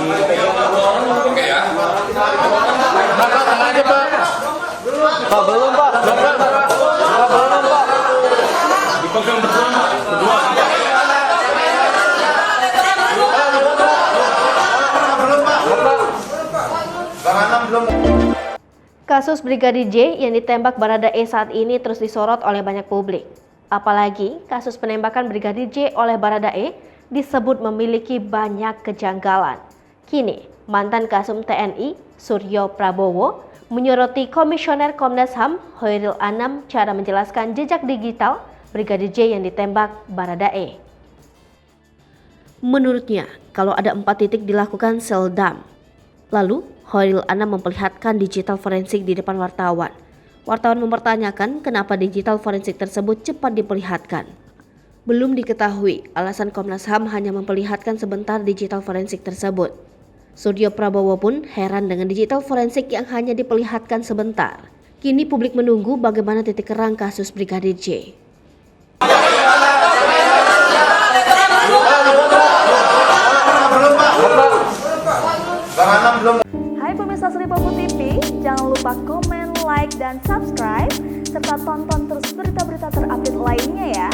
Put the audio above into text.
Oke ya. Bapak tenang aja Pak. Pak belum Pak. Bapak belum Pak. Dipegang berdua. Kasus Brigadir J yang ditembak Baradae saat ini terus disorot oleh banyak publik. Apalagi kasus penembakan Brigadir J oleh Baradae disebut memiliki banyak kejanggalan. Kini, mantan Kasum TNI Suryo Prabowo menyoroti Komisioner Komnas HAM Hoiril Anam cara menjelaskan jejak digital Brigadir J yang ditembak Baradae. Menurutnya, kalau ada 4 titik dilakukan seldam. Lalu, Hoiril Anam memperlihatkan digital forensik di depan wartawan. Wartawan mempertanyakan kenapa digital forensik tersebut cepat diperlihatkan. Belum diketahui alasan Komnas HAM hanya memperlihatkan sebentar digital forensik tersebut. Suryo Prabowo pun heran dengan digital forensik yang hanya diperlihatkan sebentar. Kini publik menunggu bagaimana titik terang kasus Brigadir J. Hai pemirsa Sri Popo TV, jangan lupa komen, like, dan subscribe, serta tonton terus berita-berita terupdate lainnya ya.